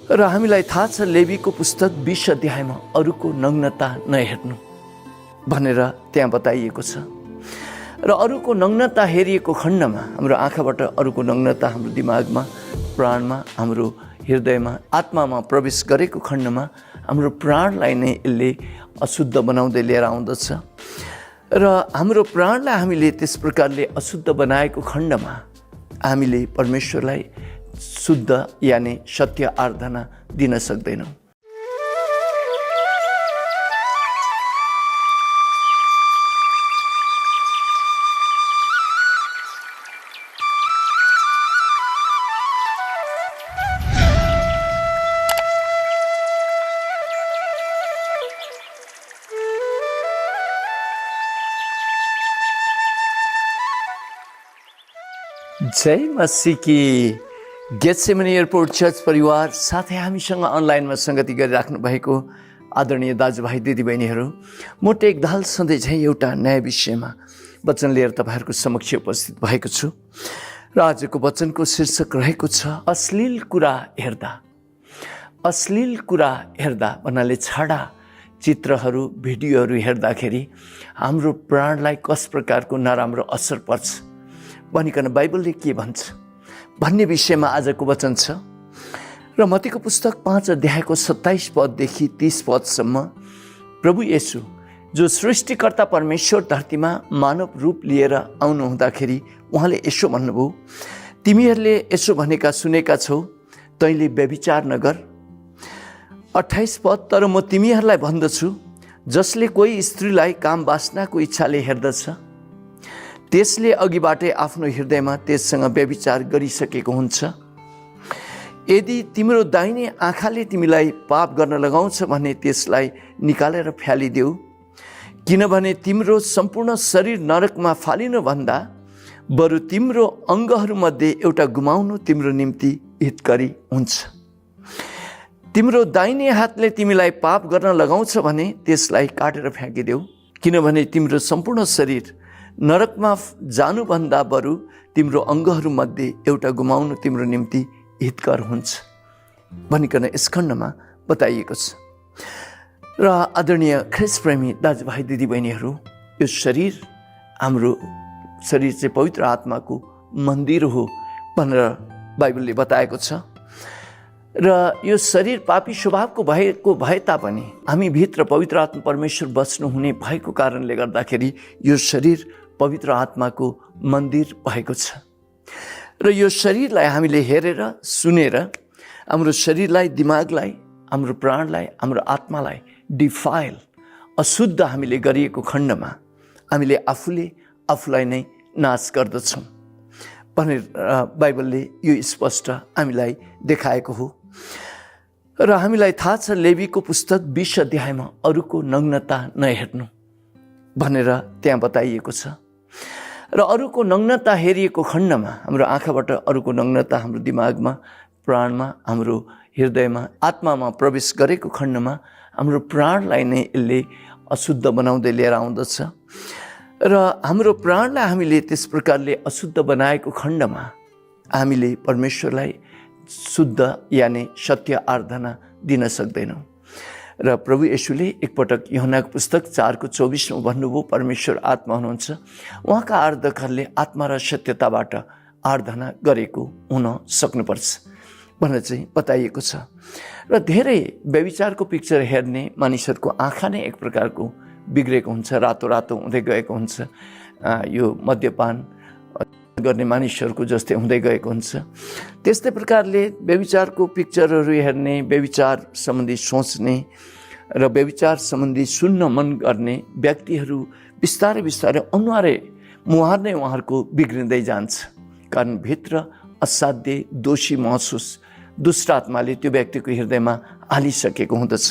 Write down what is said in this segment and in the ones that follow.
र हामीलाई थाहा छ लेवीको पुस्तक 20 अध्यायमा अरूको नग्नता नहेर्नु भनेर त्यहाँ बताइएको छ। र अरूको नग्नता हेरिएको खण्डमा हाम्रो आँखाबाट अरूको नग्नता हाम्रो दिमागमा, प्राणमा, हाम्रो हृदयमा, आत्मामा प्रवेश गरेको खण्डमा हाम्रो प्राणलाई नै यसले अशुद्ध बनाउँदै लिएर आउँदछ। र हाम्रो प्राणलाई हामीले त्यस प्रकारले अशुद्ध बनाएको खण्डमा हामीले परमेश्वरलाई शुद्ध यानि सत्य आराधना दिन सक्दैनौँ। जय मसीह की। गेत्सेमनी एयरपोर्ट चर्च परिवार साथै हामीसँग अनलाइनमा संगति गरिराख्नु भएको आदरणीय दाजुभाइ दिदीबहिनीहरू, म टेकदाल सधैँ झैँ एउटा नयाँ विषयमा वचन लिएर तपाईँहरूको समक्ष उपस्थित भएको छु। र आजको वचनको शीर्षक रहेको छ अश्लील कुरा हेर्दा। अश्लील कुरा हेर्दा भन्नाले छाडा चित्रहरू, भिडियोहरू हेर्दाखेरि हाम्रो प्राणलाई कस प्रकारको नराम्रो असर पर्छ भनिकन बाइबलले के भन्छ भन्ने विषयमा आजको वचन छ। र मत्तीको पुस्तक 5 अध्यायको 27 पददेखि 30 पदसम्म प्रभु येशू जो सृष्टिकर्ता परमेश्वर धरतीमा मानव रूप लिएर आउनु हुँदाखेरि उहाँले यसो भन्नुभयो, तिमीहरूले यसो भनेका सुनेका छौ, तैँले व्यभिचार नगर। 28 पद, तर म तिमीहरूलाई भन्दछु, जसले कोही स्त्रीलाई काम वासनाको इच्छाले हेर्दछ त्यसले अघिबाटै आफ्नो हृदयमा त्यससँग व्यभिचार गरिसकेको हुन्छ। यदि तिम्रो दाहिने आँखाले तिमीलाई पाप गर्न लगाउँछ भने त्यसलाई निकालेर फ्यालिदेऊ, किनभने तिम्रो सम्पूर्ण शरीर नरकमा फालिनुभन्दा बरु तिम्रो अङ्गहरूमध्ये एउटा गुमाउनु तिम्रो निम्ति हितकारी हुन्छ। तिम्रो दाहिने हातले तिमीलाई पाप गर्न लगाउँछ भने त्यसलाई काटेर फ्याँकिदेऊ, किनभने तिम्रो सम्पूर्ण शरीर नरकमा जानुभन्दा बरु तिम्रो अङ्गहरूमध्ये एउटा गुमाउनु तिम्रो निम्ति हितकर हुन्छ भनिकन यस खण्डमा बताइएको छ। र आदरणीय ख्रिस्ट प्रेमी दाजुभाइ दिदीबहिनीहरू, यो शरीर, हाम्रो शरीर चाहिँ पवित्र आत्माको मन्दिर हो भनेर बाइबलले बताएको छ। र यो शरीर पापी स्वभावको भए तापनि हामी भित्र पवित्र आत्मा परमेश्वर बस्नुहुने भएको कारणले गर्दाखेरि यो शरीर पवित्र आत्माको मन्दिर भएको छ। र यो शरीरलाई हामीले हेरेर सुनेर हाम्रो शरीरलाई, दिमागलाई, हाम्रो प्राणलाई, हाम्रो आत्मालाई डिफाइल, अशुद्ध हामीले गरिएको खण्डमा हामीले आफूलाई नै नाश गर्दछौँ भनेर बाइबलले यो स्पष्ट हामीलाई देखाएको हो। र हामीलाई थाहा छ लेवीको पुस्तक 20 अध्यायमा अरूको नग्नता नहेर्नु भनेर त्यहाँ बताइएको छ। र अरूको नग्नता हेरिएको खण्डमा हाम्रो आँखाबाट अरूको नग्नता हाम्रो दिमागमा, प्राणमा, हाम्रो हृदयमा, आत्मामा प्रवेश गरेको खण्डमा हाम्रो प्राणलाई नै यसले अशुद्ध बनाउँदै लिएर आउँदछ। र हाम्रो प्राणलाई हामीले त्यस प्रकारले अशुद्ध बनाएको खण्डमा हामीले परमेश्वरलाई शुद्ध यानि सत्य आराधना दिन सक्दैनौँ। र प्रभु येशूले एकपटक यूहन्नाको पुस्तक 4:24 भन्नुभयो, परमेश्वर आत्मा हुनुहुन्छ, उहाँका आराधकहरूले आत्मा र सत्यताबाट आराधना गरेको हुन सक्नुपर्छ भनेर चाहिँ बताइएको छ। र धेरै व्यभिचारको पिक्चर हेर्ने मानिसहरूको आँखा नै एक प्रकारको बिग्रेको हुन्छ, रातो रातो हुँदै गएको हुन्छ। यो मद्यपान गर्ने मानिसहरूको जस्तै हुँदै गएको हुन्छ। त्यस्तै प्रकारले व्यभिचारको पिक्चरहरू हेर्ने, व्यभिचार सम्बन्धी सोच्ने र व्यभिचार सम्बन्धी सुन्न मन गर्ने व्यक्तिहरू बिस्तारै बिस्तारै अनुहारै मुहार नै उहाँहरूको बिग्रिँदै जान्छ। कारण भित्र असाध्य दोषी महसुस दुष्ट आत्माले त्यो व्यक्तिको हृदयमा हालिसकेको हुँदछ।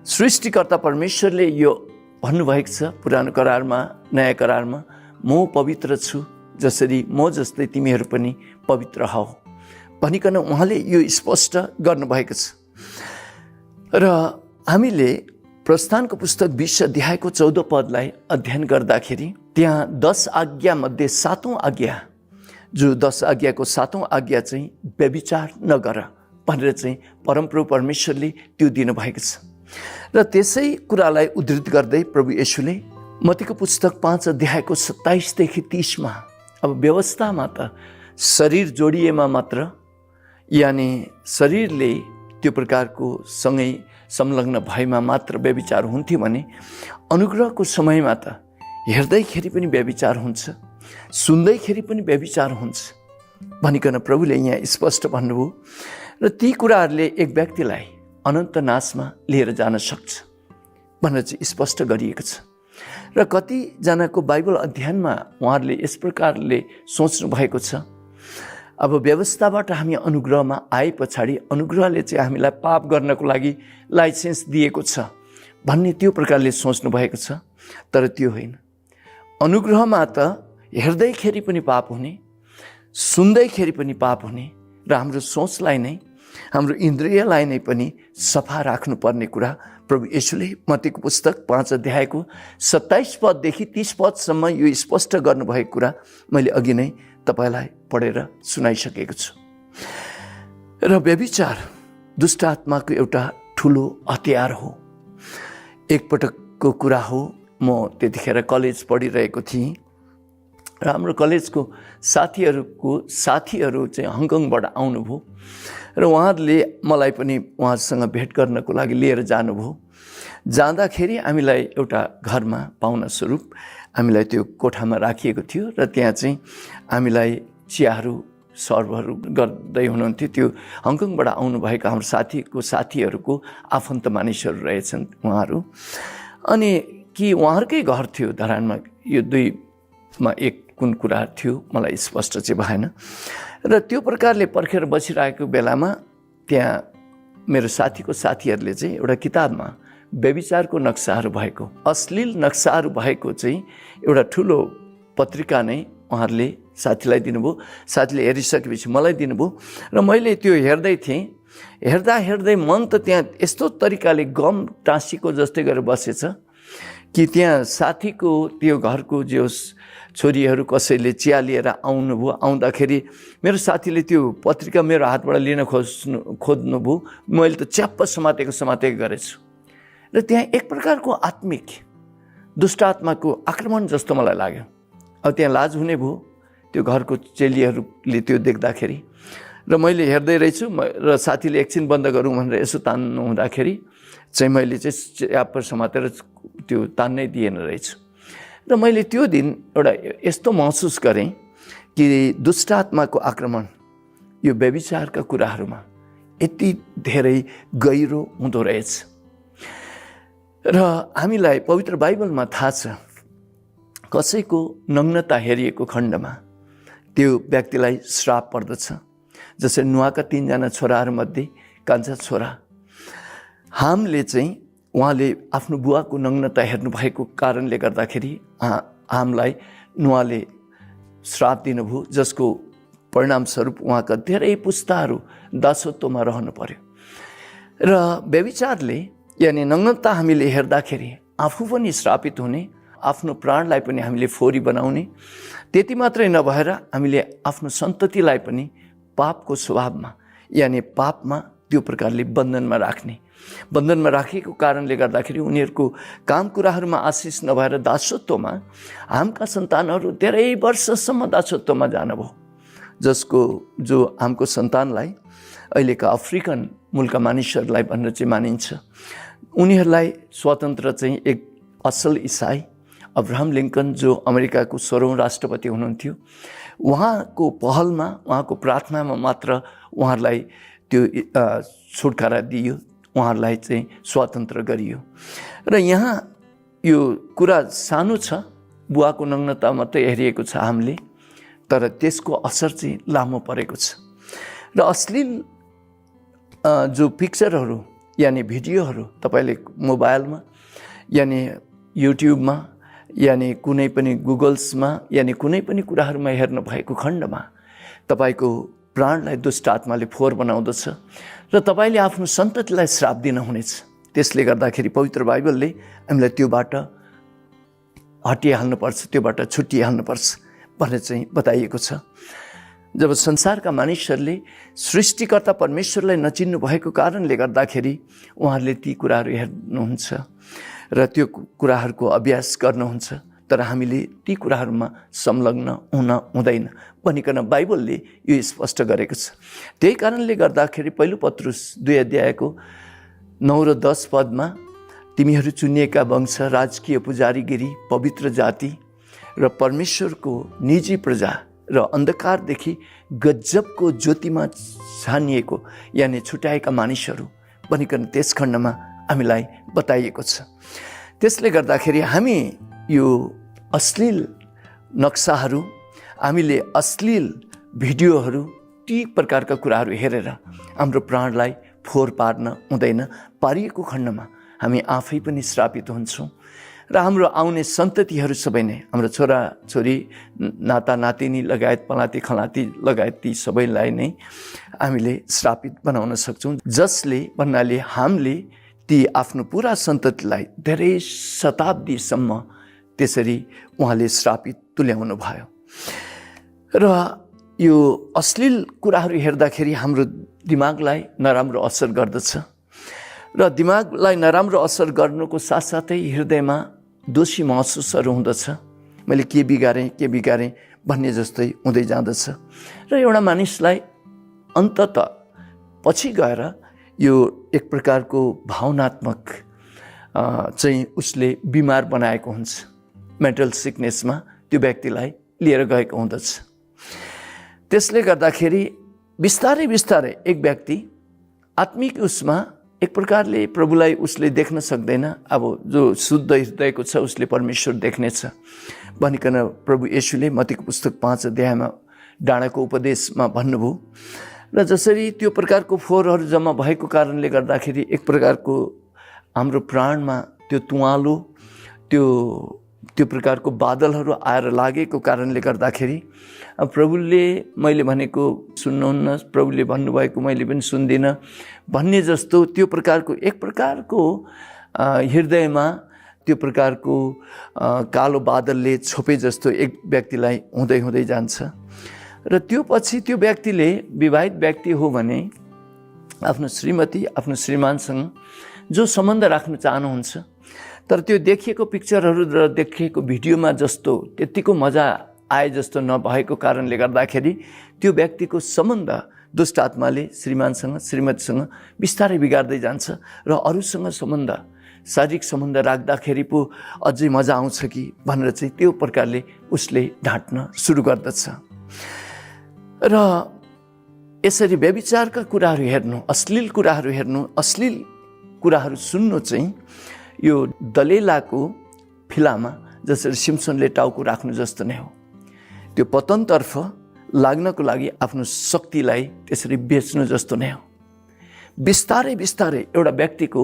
सृष्टिकर्ता परमेश्वरले यो भन्नुभएको छ पुरानो करारमा, नयाँ करारमा, म पवित्र छु जसरी म जस्तै तिमीहरू पनि पवित्र हौ भनिकन उहाँले यो स्पष्ट गर्नुभएको छ। र हामीले प्रस्थानको पुस्तक 20 अध्यायको 14 पदलाई अध्ययन गर्दाखेरि त्यहाँ 10 आज्ञा मध्ये 7औं आज्ञा, जो 10 आज्ञाको 7औं आज्ञा चाहिँ व्यभिचार नगर भनेर चाहिँ परमप्रभु परमेश्वरले त्यो दिनुभएको छ। र त्यसै कुरालाई उद्धृत गर्दै प्रभु येशूले मत्तीको पुस्तक 5 अध्यायको 27 देखि 30 अब व्यवस्थामा त शरीर जोडिएमा मात्र, यानि शरीरले त्यो प्रकारको सँगै संलग्न भएमा मात्र व्यभिचार हुन्थ्यो भने अनुग्रहको समयमा त हेर्दैखेरि पनि व्यभिचार हुन्छ, सुन्दैखेरि पनि व्यभिचार हुन्छ भनिकन प्रभुले यहाँ स्पष्ट भन्नुभयो। र ती कुराहरूले एक व्यक्तिलाई अनन्त नाशमा लिएर जान सक्छ भनेर चाहिँ स्पष्ट गरिएको छ। र कतिजनाको बाइबल अध्ययनमा उहाँहरूले यस प्रकारले सोच्नु भएको छ, अब व्यवस्थाबाट हामी अनुग्रहमा आए पछाडि अनुग्रहले चाहिँ हामीलाई पाप गर्नको लागि लाइसेन्स दिएको छ भन्ने त्यो प्रकारले सोच्नु भएको छ। तर त्यो होइन। अनुग्रहमा त हेर्दैखेरि पनि पाप हुने, सुन्दैखेरि पनि पाप हुने र हाम्रो सोचलाई नै, हाम्रो इन्द्रियलाई नै पनि सफा राख्नुपर्ने कुरा प्रभु येशूले मत्तीको पुस्तक 5 अध्यायको 27 पददेखि 30 पदसम्म यो स्पष्ट गर्नुभएको कुरा मैले अघि नै तपाईँलाई पढेर सुनाइसकेको छु। र व्यभिचार दुष्ट आत्माको एउटा ठुलो हतियार हो। एकपटकको कुरा हो, म त्यतिखेर कलेज पढिरहेको थिएँ र हाम्रो कलेजको साथीहरू चाहिँ हङकङबाट आउनुभयो र उहाँहरूले मलाई पनि उहाँसँग भेट गर्नको लागि लिएर जानुभयो। जाँदाखेरि हामीलाई एउटा घरमा पाहुना स्वरूप हामीलाई त्यो कोठामा राखिएको थियो र त्यहाँ चाहिँ हामीलाई चियाहरू सर्भहरू गर्दै हुनुहुन्थ्यो। त्यो हङकङबाट आउनुभएका हाम्रो साथीहरूको आफन्त मानिसहरू रहेछन् उहाँहरू। अनि कि उहाँहरूकै घर थियो धरानमा, यो 2मा 1 कुन कुरा थियो मलाई स्पष्ट चाहिँ भएन। र त्यो प्रकारले पर्खेर बसिरहेको बेलामा त्यहाँ मेरो साथीहरूले चाहिँ एउटा किताबमा व्यभिचारको नक्साहरू भएको, अश्लील नक्साहरू भएको चाहिँ एउटा ठुलो पत्रिका नै उहाँहरूले साथीलाई दिनुभयो। साथीले हेरिसकेपछि मलाई दिनुभयो र मैले त्यो हेर्दै थिएँ। हेर्दै मन त त्यहाँ यस्तो तरिकाले गम टाँसीको जस्तै गरेर बसेछ कि त्यहाँ साथीको त्यो घरको जो छोरीहरू कसैले चिया लिएर आउनुभयो, आउँदाखेरि मेरो साथीले त्यो पत्रिका मेरो हातबाट लिन खोज्नुभयो। मैले त च्याप्प समातेको गरेछु र त्यहाँ एक प्रकारको आत्मिक दुष्ट आत्माको आक्रमण जस्तो मलाई लाग्यो। अब त्यहाँ लाज हुने भयो त्यो घरको चेलीहरूले त्यो देख्दाखेरि। र मैले हेर्दै रहेछु र साथीले एकछिन बन्द गरौँ भनेर यसो तान्नु हुँदाखेरि चाहिँ मैले चाहिँ च्याप्प समातेर त्यो तान्नै दिएन रहेछु। र मैले त्यो दिन एउटा यस्तो महसुस गरेँ कि दुष्ट आत्माको आक्रमण यो व्यभिचारका कुराहरूमा यति धेरै गहिरो हुँदो रहेछ। र हामीलाई पवित्र बाइबलमा थाहा छ कसैको नग्नता हेरिएको खण्डमा त्यो व्यक्तिलाई श्राप पर्दछ। जसरी नुहाका 3 जना छोराहरूमध्ये कान्छा छोरा हामले चाहिँ उहाँले आफ्नो बुवाको नग्नता हेर्नुभएको कारणले गर्दाखेरि हामलाई नुहाले श्राप दिनुभयो, जसको परिणामस्वरूप उहाँका धेरै पुस्ताहरू दासत्वमा रहनु पर्यो। र व्यभिचारले यानि नग्नता हामीले हेर्दाखेरि आफू पनि श्रापित हुने, आफ्नो प्राणलाई पनि हामीले फोरी बनाउने, त्यति मात्रै नभएर हामीले आफ्नो सन्ततिलाई पनि पापको स्वभावमा यानि पापमा त्यो प्रकारले बन्धनमा राखेको कारणले गर्दाखेरि उनीहरूको काम कुराहरूमा आशिष नभएर दासत्वमा हामका सन्तानहरू धेरै वर्षसम्म दासत्वमा जानुभयो। जो हामको सन्तानलाई अहिलेका अफ्रिकन मुलका मानिसहरूलाई भनेर चाहिँ मानिन्छ। उनीहरूलाई स्वतन्त्र चाहिँ एक असल इसाई अब्राहम लिङ्कन जो अमेरिकाको 16औं राष्ट्रपति हुनुहुन्थ्यो, उहाँको पहलमा, उहाँको प्रार्थनामा मात्र उहाँहरूलाई त्यो छुटकारा दियो, उहाँहरूलाई चाहिँ स्वतन्त्र गरियो। र यहाँ यो कुरा सानो छ, बुवाको नग्नता मात्रै हेरिएको छ हामीले, तर त्यसको असर चाहिँ लामो परेको छ। र अश्लील जो पिक्चरहरू यानि भिडियोहरू तपाईँले मोबाइलमा यानि युट्युबमा यानि कुनै पनि गुगल्समा यानि कुनै पनि कुराहरूमा हेर्नु भएको खण्डमा तपाईँको प्राणलाई दुष्ट आत्माले फोहोर बनाउँदछ र तपाईँले आफ्नो सन्ततिलाई श्राप दिन हुनेछ। त्यसले गर्दाखेरि पवित्र बाइबलले हामीलाई त्योबाट हटिहाल्नुपर्छ, त्योबाट छुटिहाल्नुपर्छ भनेर चाहिँ बताइएको छ। जब संसारका मानिसहरूले सृष्टिकर्ता परमेश्वरलाई नचिन्नु भएको कारणले गर्दाखेरि उहाँहरूले ती कुराहरू हेर्नुहुन्छ र त्यो कुराहरूको अभ्यास गर्नुहुन्छ, तर हामीले ती कुराहरूमा संलग्न हुन हुँदैन भनिकन बाइबलले यो स्पष्ट गरेको छ। त्यही कारणले गर्दाखेरि पहिलो पत्रुस 2 अध्यायको 9 र 10 पदमा तिमीहरू चुनिएका वंश, राजकीय पुजारीगिरी, पवित्र जाति र परमेश्वरको निजी प्रजा र अन्धकारदेखि गजबको ज्योतिमा छानिएको यानि छुट्याएका मानिसहरू भनिकन त्यस खण्डमा हामीलाई बताइएको छ। त्यसले गर्दाखेरि हामी यो अश्लील नक्साहरू, हामीले अश्लील भिडियोहरू, ती प्रकारका कुराहरू हेरेर हाम्रो प्राणलाई फोहोर पार्न हुँदैन। पारिएको खण्डमा हामी आफै पनि श्रापित हुन्छौँ र हाम्रो आउने सन्ततिहरू सबै नै, हाम्रो छोराछोरी, नाता नातिनी लगायत पलाती खलाती लगायत ती सबैलाई नै हामीले श्रापित बनाउन सक्छौँ, जसले भन्नाले हामीले ती आफ्नो पुरा सन्ततिलाई धेरै शताब्दीसम्म त्यसरी उहाँले श्रापित तुल्याउनु भयो। र यो अश्लील कुराहरू हेर्दाखेरि हाम्रो दिमागलाई नराम्रो असर गर्दछ र दिमागलाई नराम्रो असर गर्नुको साथसाथै हृदयमा दोषी महसुसहरू हुँदछ। मैले के बिगारेँ भन्ने जस्तै हुँदै जाँदछ र एउटा मानिसलाई अन्तत पछि गएर यो एक प्रकारको भावनात्मक चाहिँ उसले बिमार बनाएको हुन्छ। मेन्टल सिकनेसमा त्यो व्यक्तिलाई लिएर गएको हुँदछ। त्यसले गर्दाखेरि बिस्तारै बिस्तारै एक व्यक्ति आत्मिक उसमा एक प्रकारले प्रभुलाई उसले देख्न सक्दैन। अब जो शुद्ध हृदयको छ उसले परमेश्वर देख्नेछ भनिकन प्रभु येशूले मत्तीको पुस्तक 5 अध्यायमा डाँडाको उपदेशमा भन्नुभयो। र जसरी त्यो प्रकारको फोहोरहरू जम्मा भएको कारणले गर्दाखेरि एक प्रकारको हाम्रो प्राणमा त्यो तुवालो, त्यो प्रकारको बादलहरू आएर लागेको कारणले गर्दाखेरि प्रभुले मैले भनेको सुन्नुहुन्न, प्रभुले भन्नुभएको मैले पनि सुन्दिनँ भन्ने जस्तो त्यो प्रकारको एक प्रकारको हृदयमा त्यो प्रकारको कालो बादलले छोपे जस्तो एक व्यक्तिलाई हुँदै हुँदै जान्छ। र त्यो पछि त्यो व्यक्तिले विवाहित व्यक्ति हो भने आफ्नो श्रीमती, आफ्नो श्रीमानसँग जो सम्बन्ध राख्न चाहनुहुन्छ, तर त्यो देखिएको पिक्चरहरू र देखिएको भिडियोमा जस्तो त्यतिको मजा आए जस्तो नभएको कारणले गर्दाखेरि त्यो व्यक्तिको सम्बन्ध दुष्ट आत्माले श्रीमानसँग, श्रीमतीसँग बिस्तारै बिगार्दै जान्छ र अरूसँग सम्बन्ध, शारीरिक सम्बन्ध राख्दाखेरि पो अझै मजा आउँछ कि भनेर चाहिँ त्यो प्रकारले उसले ढाँट्न सुरु गर्दछ। र यसरी व्यभिचारका कुराहरू हेर्नु, अश्लील कुराहरू हेर्नु, अश्लील कुराहरू सुन्नु चाहिँ यो दलेलाको फिलामा जसरी सिम्सनले टाउको राख्नु जस्तो नै हो। त्यो पतनतर्फ लाग्नको लागि आफ्नो शक्तिलाई त्यसरी बेच्नु जस्तो नै हो। बिस्तारै बिस्तारै एउटा व्यक्तिको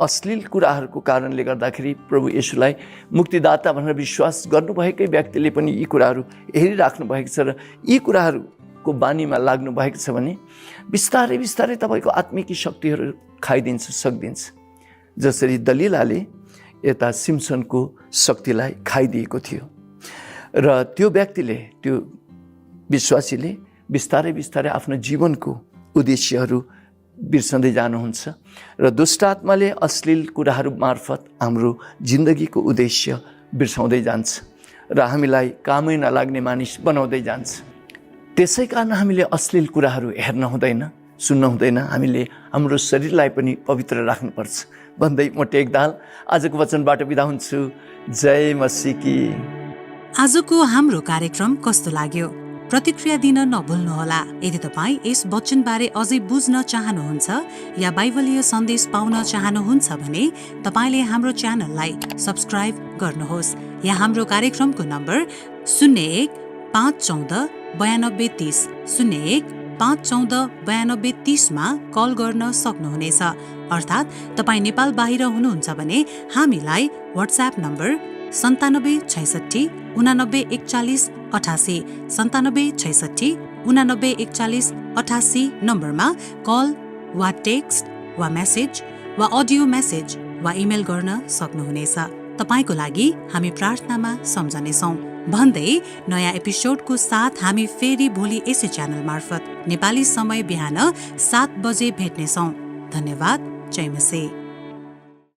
अश्लील कुराहरूको कारणले गर्दाखेरि प्रभु येशूलाई मुक्तिदाता भनेर विश्वास गर्नुभएकै व्यक्तिले पनि यी कुराहरू हेरिराख्नु भएको छ र यी कुराहरूको बानीमा लाग्नु भएको छ भने बिस्तारै बिस्तारै तपाईँको आत्मिक शक्तिहरू खाइदिन्छ, सकिदिन्छ। जसरी दलिलाले यता सिम्सनको शक्तिलाई खाइदिएको थियो र त्यो व्यक्तिले, त्यो विश्वासीले बिस्तारै बिस्तारै आफ्नो जीवनको उद्देश्यहरू बिर्सँदै जानुहुन्छ र दुष्ट आत्माले अश्लील कुराहरू मार्फत हाम्रो जिन्दगीको उद्देश्य बिर्साउँदै जान्छ र हामीलाई कामै नलाग्ने मानिस बनाउँदै जान्छ। त्यसै कारण हामीले अश्लील कुराहरू हेर्न हुँदैन, सुन्न हुँदैन। हामीले हाम्रो शरीरलाई पनि पवित्र राख्नुपर्छ भन्दै म टेक दाल आजको वचनबाट बिदा हुन्छु। जय मसीह की। आजको हाम्रो कार्यक्रम कस्तो लाग्यो? प्रतिक्रिया दिन नभुल्नुहोला। यदि तपाईँ यस वचनबारे अझै बुझ्न चाहनुहुन्छ या बाइबलीय सन्देश पाउन चाहनुहुन्छ भने तपाईँले हाम्रो च्यानललाई सब्स्क्राइब गर्नुहोस् या हाम्रो कार्यक्रमको नम्बर 01-514-9230 01-514-9230 मा कल गर्न सक्नुहुनेछ। अर्थात् तपाईँ नेपाल बाहिर हुनुहुन्छ भने हामीलाई व्हाट्सएप नम्बर 9766894188 9766894188 नम्बरमा कल वा टेक्स्ट वा मेसेज वा अडियो मेसेज वा इमेल गर्न सक्नुहुनेछ। तपाईँको लागि हामी प्रार्थनामा सम्झनेछौँ। भन्दै नयाँ एपिसोडको साथ हामी फेरि भोलि यसै च्यानल मार्फत नेपाली समय बिहान 7 बजे भेट्नेछौँ। धन्यवाद। जय मसी।